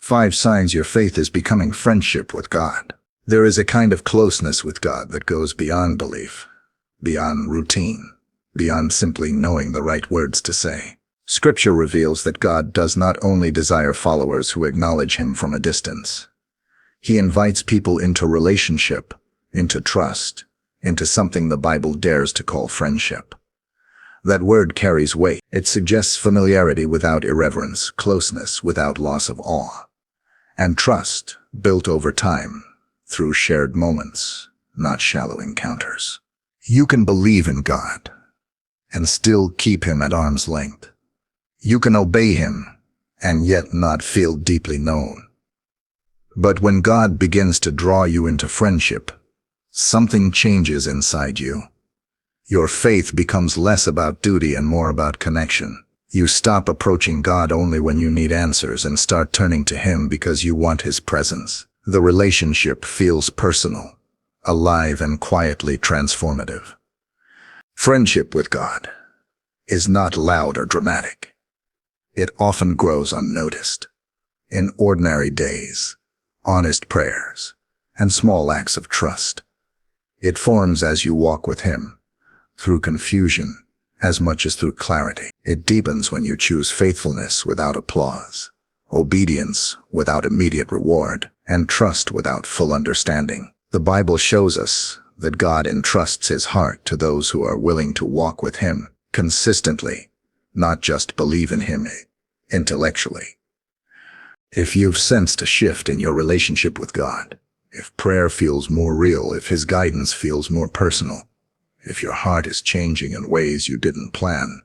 5 signs your faith is becoming friendship with God. There is a kind of closeness with God that goes beyond belief, beyond routine, beyond simply knowing the right words to say. Scripture reveals that God does not only desire followers who acknowledge Him from a distance. He invites people into relationship, into trust, into something the Bible dares to call friendship. That word carries weight. It suggests familiarity without irreverence, closeness without loss of awe, and trust built over time through shared moments, not shallow encounters. You can believe in God and still keep Him at arm's length. You can obey Him and yet not feel deeply known. But when God begins to draw you into friendship, something changes inside you. Your faith becomes less about duty and more about connection. You stop approaching God only when you need answers and start turning to Him because you want His presence. The relationship feels personal, alive, and quietly transformative. Friendship with God is not loud or dramatic. It often grows unnoticed, in ordinary days, honest prayers, and small acts of trust. It forms as you walk with Him, through confusion as much as through clarity. It deepens when you choose faithfulness without applause, obedience without immediate reward, and trust without full understanding. The Bible shows us that God entrusts His heart to those who are willing to walk with Him consistently, not just believe in Him intellectually. If you've sensed a shift in your relationship with God, if prayer feels more real, if His guidance feels more personal, if your heart is changing in ways you didn't plan,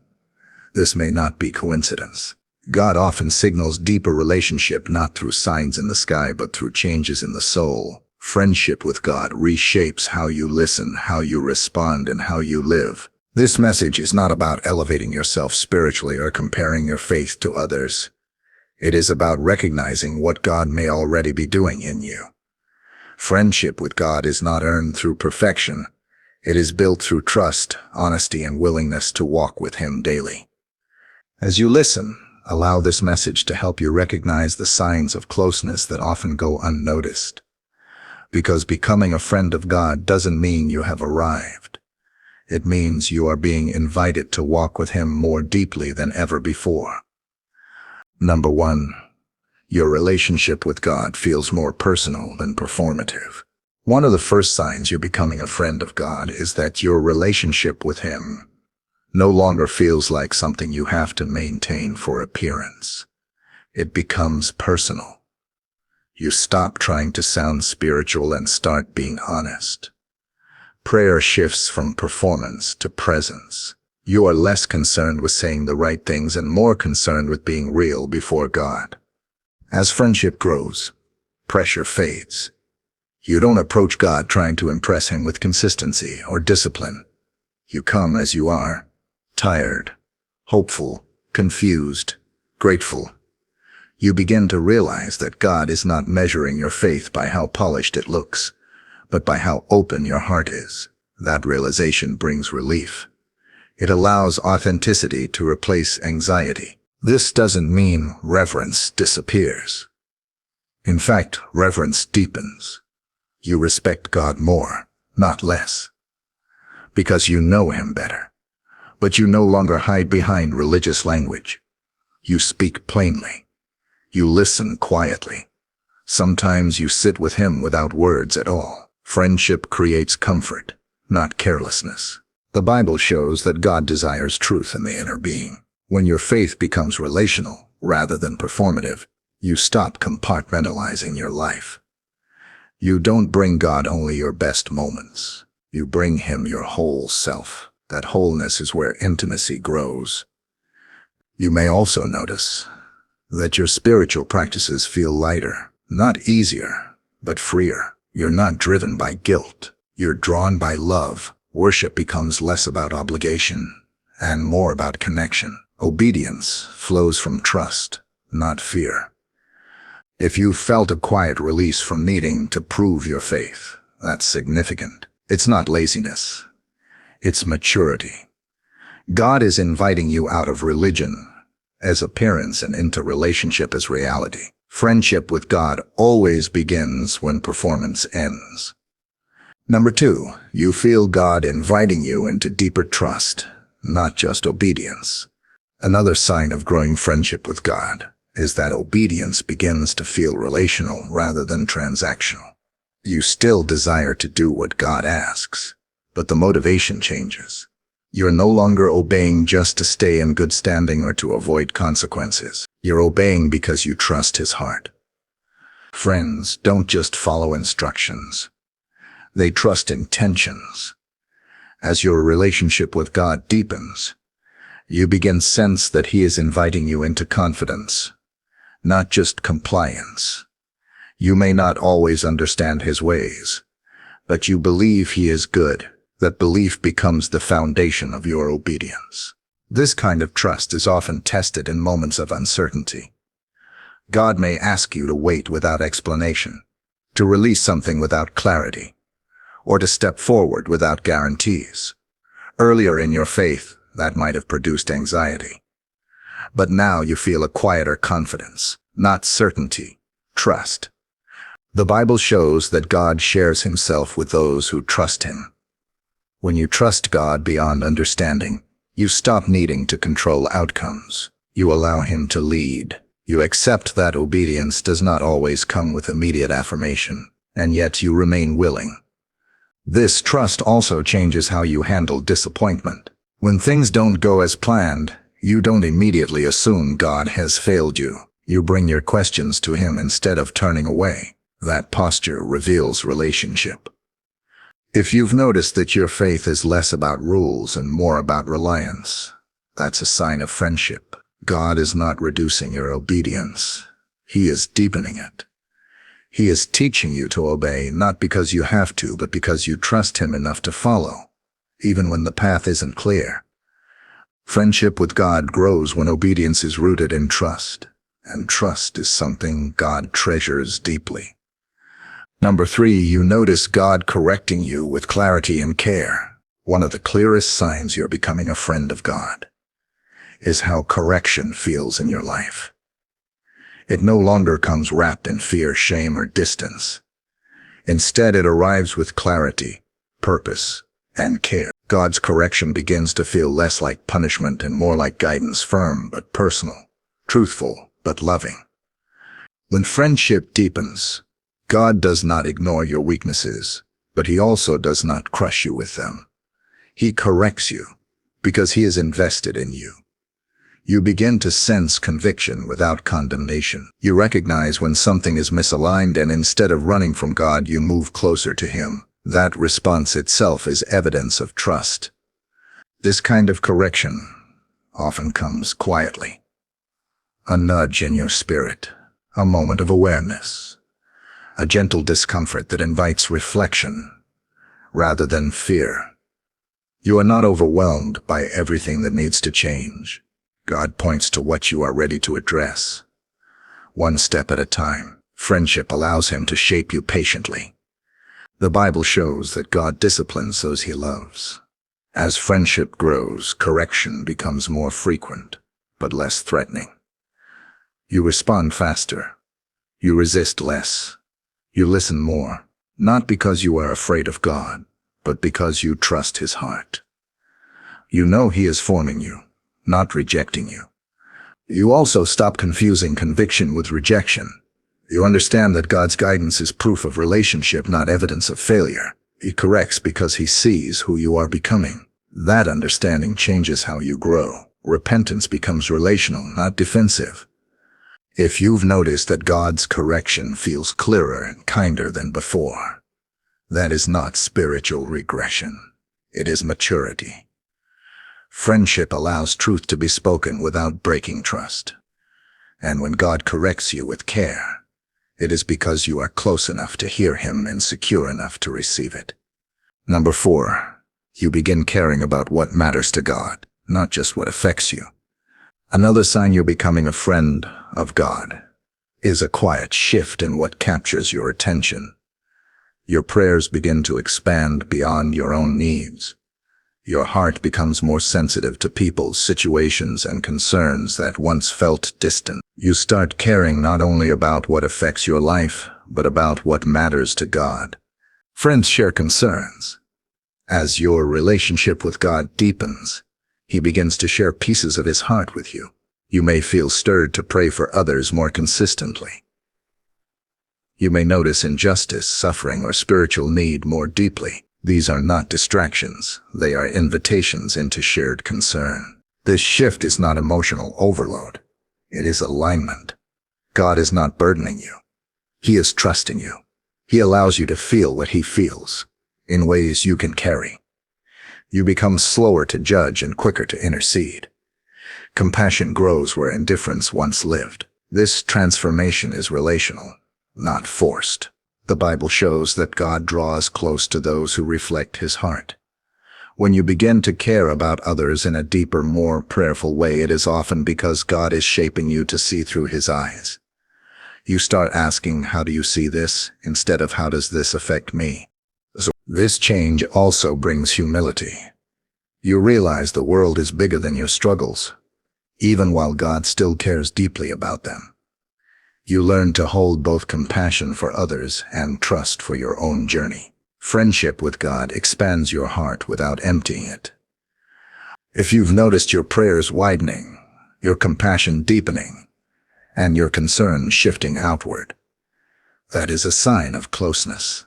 this may not be coincidence. God often signals deeper relationship not through signs in the sky but through changes in the soul. Friendship with God reshapes how you listen, how you respond, and how you live. This message is not about elevating yourself spiritually or comparing your faith to others. It is about recognizing what God may already be doing in you. Friendship with God is not earned through perfection. It is built through trust, honesty, and willingness to walk with Him daily. As you listen, allow this message to help you recognize the signs of closeness that often go unnoticed. Because becoming a friend of God doesn't mean you have arrived. It means you are being invited to walk with Him more deeply than ever before. Number 1. Your relationship with God feels more personal than performative. One of the first signs you're becoming a friend of God is that your relationship with Him no longer feels like something you have to maintain for appearance. It becomes personal. You stop trying to sound spiritual and start being honest. Prayer shifts from performance to presence. You are less concerned with saying the right things and more concerned with being real before God. As friendship grows, pressure fades. You don't approach God trying to impress Him with consistency or discipline. You come as you are, tired, hopeful, confused, grateful. You begin to realize that God is not measuring your faith by how polished it looks, but by how open your heart is. That realization brings relief. It allows authenticity to replace anxiety. This doesn't mean reverence disappears. In fact, reverence deepens. You respect God more, not less, because you know Him better. But you no longer hide behind religious language. You speak plainly. You listen quietly. Sometimes you sit with Him without words at all. Friendship creates comfort, not carelessness. The Bible shows that God desires truth in the inner being. When your faith becomes relational rather than performative, you stop compartmentalizing your life. You don't bring God only your best moments. You bring Him your whole self. That wholeness is where intimacy grows. You may also notice that your spiritual practices feel lighter, not easier, but freer. You're not driven by guilt. You're drawn by love. Worship becomes less about obligation and more about connection. Obedience flows from trust, not fear. If you felt a quiet release from needing to prove your faith, that's significant. It's not laziness. It's maturity. God is inviting you out of religion as appearance and into relationship as reality. Friendship with God always begins when performance ends. Number 2, you feel God inviting you into deeper trust, not just obedience. Another sign of growing friendship with God is that obedience begins to feel relational rather than transactional. You still desire to do what God asks, but the motivation changes. You're no longer obeying just to stay in good standing or to avoid consequences. You're obeying because you trust His heart. Friends don't just follow instructions. They trust intentions. As your relationship with God deepens, you begin to sense that He is inviting you into confidence, not just compliance. You may not always understand His ways, but you believe He is good. That belief becomes the foundation of your obedience. This kind of trust is often tested in moments of uncertainty. God may ask you to wait without explanation, to release something without clarity, or to step forward without guarantees. Earlier in your faith, that might have produced anxiety. But now you feel a quieter confidence, not certainty, trust. The Bible shows that God shares Himself with those who trust Him. When you trust God beyond understanding, you stop needing to control outcomes. You allow Him to lead. You accept that obedience does not always come with immediate affirmation, and yet you remain willing. This trust also changes how you handle disappointment. When things don't go as planned, you don't immediately assume God has failed you. You bring your questions to Him instead of turning away. That posture reveals relationship. If you've noticed that your faith is less about rules and more about reliance, that's a sign of friendship. God is not reducing your obedience. He is deepening it. He is teaching you to obey not because you have to, but because you trust Him enough to follow, even when the path isn't clear. Friendship with God grows when obedience is rooted in trust, and trust is something God treasures deeply. Number 3, you notice God correcting you with clarity and care. One of the clearest signs you're becoming a friend of God is how correction feels in your life. It no longer comes wrapped in fear, shame, or distance. Instead, it arrives with clarity, purpose, and care. God's correction begins to feel less like punishment and more like guidance, firm but personal, truthful but loving. When friendship deepens, God does not ignore your weaknesses, but He also does not crush you with them. He corrects you because He is invested in you. You begin to sense conviction without condemnation. You recognize when something is misaligned, and instead of running from God, you move closer to Him. That response itself is evidence of trust. This kind of correction often comes quietly. A nudge in your spirit, a moment of awareness, a gentle discomfort that invites reflection rather than fear. You are not overwhelmed by everything that needs to change. God points to what you are ready to address. One step at a time, friendship allows Him to shape you patiently. The Bible shows that God disciplines those He loves. As friendship grows, correction becomes more frequent, but less threatening. You respond faster. You resist less. You listen more, not because you are afraid of God, but because you trust His heart. You know He is forming you, not rejecting you. You also stop confusing conviction with rejection. You understand that God's guidance is proof of relationship, not evidence of failure. He corrects because He sees who you are becoming. That understanding changes how you grow. Repentance becomes relational, not defensive. If you've noticed that God's correction feels clearer and kinder than before, that is not spiritual regression. It is maturity. Friendship allows truth to be spoken without breaking trust. And when God corrects you with care, it is because you are close enough to hear Him and secure enough to receive it. Number 4, you begin caring about what matters to God, not just what affects you. Another sign you're becoming a friend of God is a quiet shift in what captures your attention. Your prayers begin to expand beyond your own needs. Your heart becomes more sensitive to people's situations and concerns that once felt distant. You start caring not only about what affects your life, but about what matters to God. Friends share concerns. As your relationship with God deepens, He begins to share pieces of His heart with you. You may feel stirred to pray for others more consistently. You may notice injustice, suffering, or spiritual need more deeply. These are not distractions. They are invitations into shared concern. This shift is not emotional overload. It is alignment. God is not burdening you. He is trusting you. He allows you to feel what He feels in ways you can carry. You become slower to judge and quicker to intercede. Compassion grows where indifference once lived. This transformation is relational, not forced. The Bible shows that God draws close to those who reflect His heart. When you begin to care about others in a deeper, more prayerful way, it is often because God is shaping you to see through His eyes. You start asking, how do you see this, instead of how does this affect me? So this change also brings humility. You realize the world is bigger than your struggles, even while God still cares deeply about them. You learn to hold both compassion for others and trust for your own journey. Friendship with God expands your heart without emptying it. If you've noticed your prayers widening, your compassion deepening, and your concern shifting outward, that is a sign of closeness.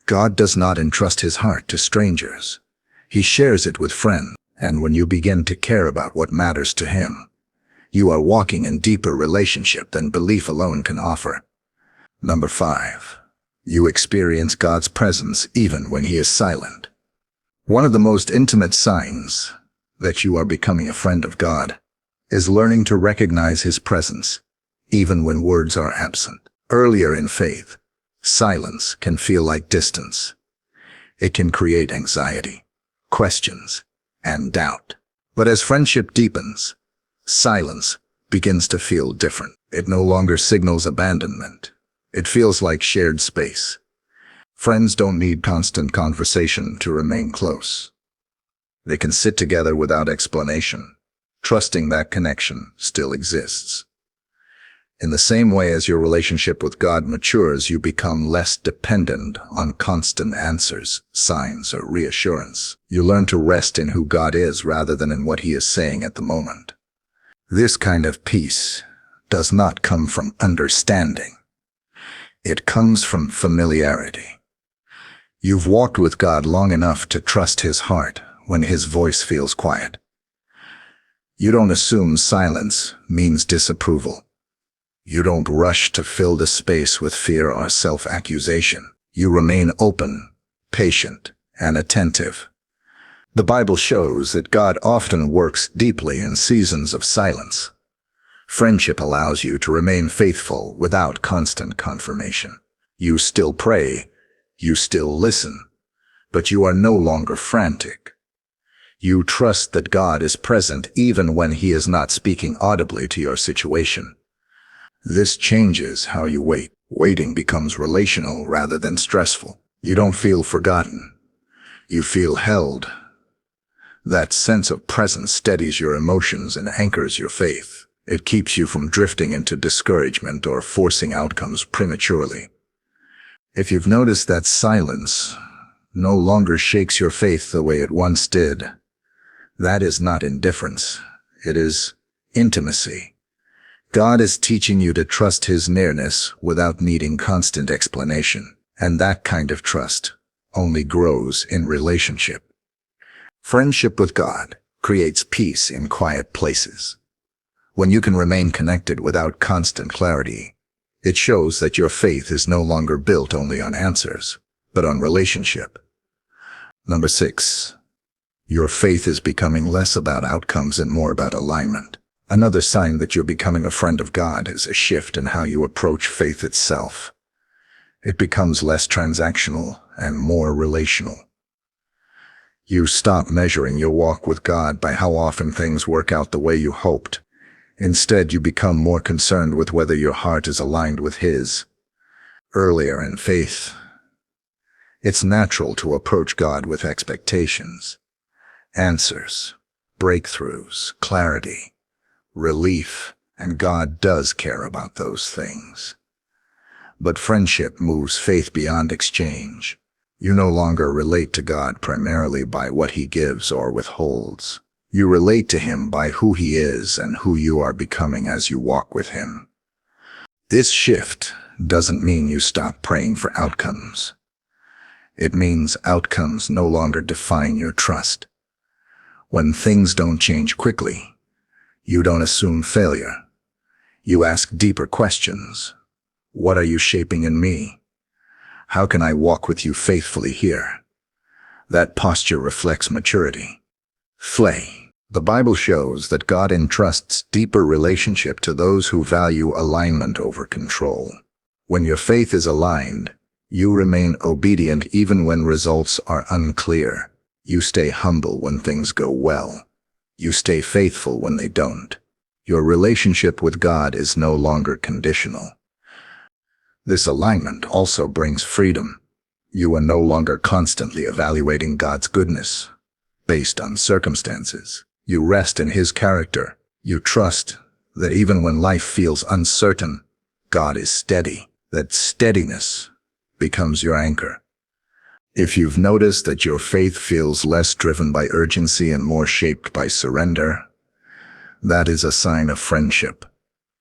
God does not entrust His heart to strangers. He shares it with friends, and when you begin to care about what matters to Him, you are walking in deeper relationship than belief alone can offer. Number 5. You experience God's presence even when He is silent. One of the most intimate signs that you are becoming a friend of God is learning to recognize His presence, even when words are absent. Earlier in faith, silence can feel like distance. It can create anxiety, questions, and doubt. But as friendship deepens, silence begins to feel different. It no longer signals abandonment. It feels like shared space. Friends don't need constant conversation to remain close. They can sit together without explanation, trusting that connection still exists. In the same way as your relationship with God matures, you become less dependent on constant answers, signs, or reassurance. You learn to rest in who God is rather than in what He is saying at the moment. This kind of peace does not come from understanding. It comes from familiarity. You've walked with God long enough to trust His heart when His voice feels quiet. You don't assume silence means disapproval. You don't rush to fill the space with fear or self-accusation. You remain open, patient, and attentive. The Bible shows that God often works deeply in seasons of silence. Friendship allows you to remain faithful without constant confirmation. You still pray, you still listen, but you are no longer frantic. You trust that God is present even when He is not speaking audibly to your situation. This changes how you wait. Waiting becomes relational rather than stressful. You don't feel forgotten. You feel held. That sense of presence steadies your emotions and anchors your faith. It keeps you from drifting into discouragement or forcing outcomes prematurely. If you've noticed that silence no longer shakes your faith the way it once did, that is not indifference. It is intimacy. God is teaching you to trust His nearness without needing constant explanation, and that kind of trust only grows in relationship. Friendship with God creates peace in quiet places. When you can remain connected without constant clarity, it shows that your faith is no longer built only on answers, but on relationship. Number 6. Your faith is becoming less about outcomes and more about alignment. Another sign that you're becoming a friend of God is a shift in how you approach faith itself. It becomes less transactional and more relational. You stop measuring your walk with God by how often things work out the way you hoped. Instead, you become more concerned with whether your heart is aligned with His. Earlier in faith, it's natural to approach God with expectations. answers, breakthroughs, clarity, relief, and God does care about those things. But friendship moves faith beyond exchange. You no longer relate to God primarily by what He gives or withholds. You relate to Him by who He is and who you are becoming as you walk with Him. This shift doesn't mean you stop praying for outcomes. It means outcomes no longer define your trust. When things don't change quickly, you don't assume failure. You ask deeper questions. What are you shaping in me? How can I walk with you faithfully here? That posture reflects maturity. The Bible shows that God entrusts deeper relationship to those who value alignment over control. When your faith is aligned, you remain obedient even when results are unclear. You stay humble when things go well. You stay faithful when they don't. Your relationship with God is no longer conditional. This alignment also brings freedom. You are no longer constantly evaluating God's goodness based on circumstances. You rest in His character. You trust that even when life feels uncertain, God is steady. That steadiness becomes your anchor. If you've noticed that your faith feels less driven by urgency and more shaped by surrender, that is a sign of friendship.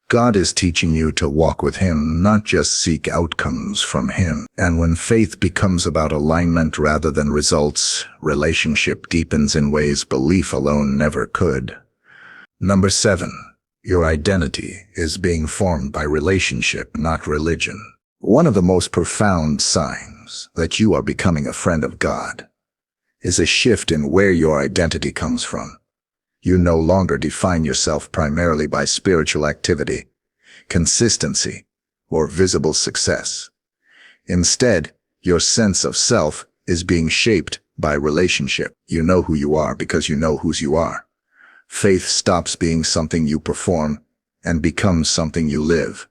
God is teaching you to walk with Him, not just seek outcomes from Him. And when faith becomes about alignment rather than results, relationship deepens in ways belief alone never could. Number 7. Your identity is being formed by relationship, not religion. One of the most profound signs that you are becoming a friend of God is a shift in where your identity comes from. You no longer define yourself primarily by spiritual activity, consistency, or visible success. Instead, your sense of self is being shaped by relationship. You know who you are because you know whose you are. Faith stops being something you perform and becomes something you live.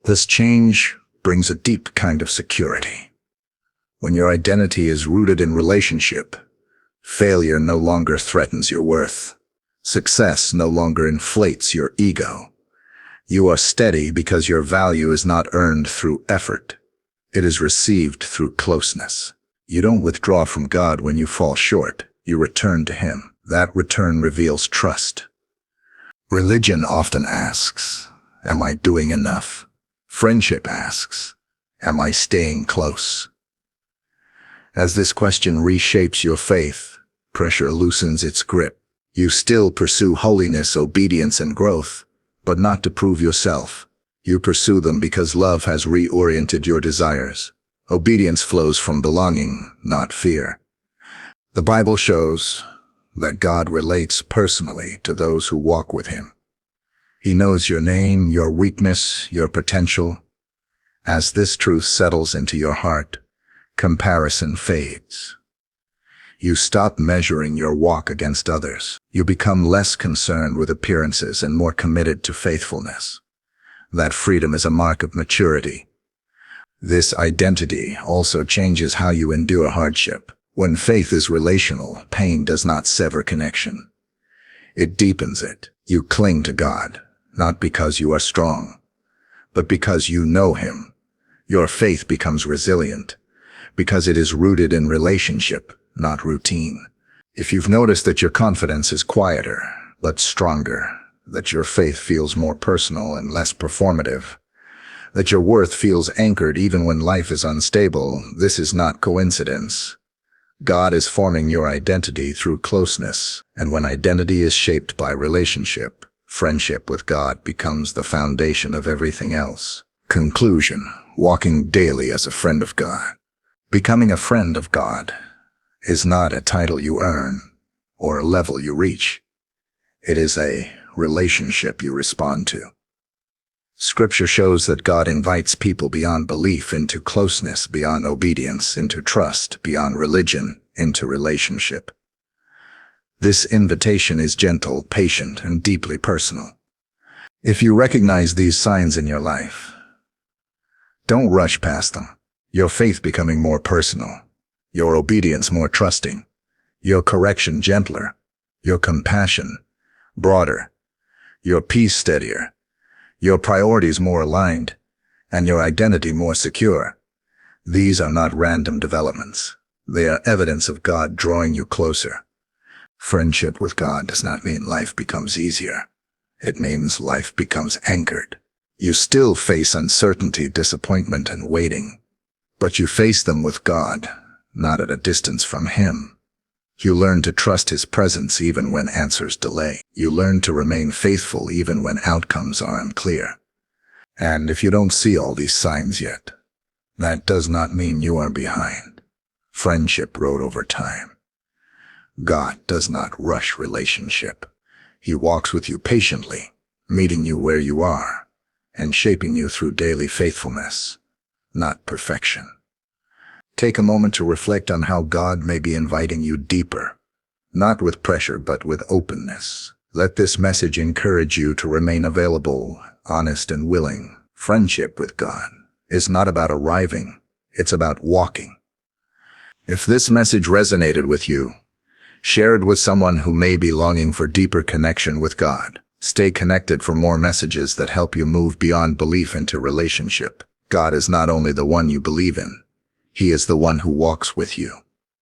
This change brings a deep kind of security. When your identity is rooted in relationship, failure no longer threatens your worth. Success no longer inflates your ego. You are steady because your value is not earned through effort. It is received through closeness. You don't withdraw from God when you fall short. You return to Him. That return reveals trust. Religion often asks, am I doing enough? Friendship asks, am I staying close? As this question reshapes your faith, pressure loosens its grip. You still pursue holiness, obedience, and growth, but not to prove yourself. You pursue them because love has reoriented your desires. Obedience flows from belonging, not fear. The Bible shows that God relates personally to those who walk with Him. He knows your name, your weakness, your potential. As this truth settles into your heart, comparison fades. You stop measuring your walk against others. You become less concerned with appearances and more committed to faithfulness. That freedom is a mark of maturity. This identity also changes how you endure hardship. When faith is relational, pain does not sever connection. It deepens it. You cling to God, not because you are strong, but because you know Him. Your faith becomes resilient because it is rooted in relationship, not routine. If you've noticed that your confidence is quieter, but stronger, that your faith feels more personal and less performative, that your worth feels anchored even when life is unstable, this is not coincidence. God is forming your identity through closeness, and when identity is shaped by relationship, friendship with God becomes the foundation of everything else. Conclusion: walking daily as a friend of God. Becoming a friend of God is not a title you earn or a level you reach. It is a relationship you respond to. Scripture shows that God invites people beyond belief into closeness, beyond obedience into trust, beyond religion into relationship. This invitation is gentle, patient, and deeply personal. If you recognize these signs in your life, don't rush past them. Your faith becoming more personal, your obedience more trusting, your correction gentler, your compassion broader, your peace steadier, your priorities more aligned, and your identity more secure. These are not random developments. They are evidence of God drawing you closer. Friendship with God does not mean life becomes easier. It means life becomes anchored. You still face uncertainty, disappointment, and waiting, but you face them with God, not at a distance from Him. You learn to trust His presence even when answers delay. You learn to remain faithful even when outcomes are unclear. And if you don't see all these signs yet, that does not mean you are behind. Friendship grows over time. God does not rush relationship. He walks with you patiently, meeting you where you are, and shaping you through daily faithfulness, not perfection. Take a moment to reflect on how God may be inviting you deeper, not with pressure but with openness. Let this message encourage you to remain available, honest, and willing. Friendship with God is not about arriving, it's about walking. If this message resonated with you, share it with someone who may be longing for deeper connection with God. Stay connected for more messages that help you move beyond belief into relationship. God is not only the one you believe in, He is the one who walks with you.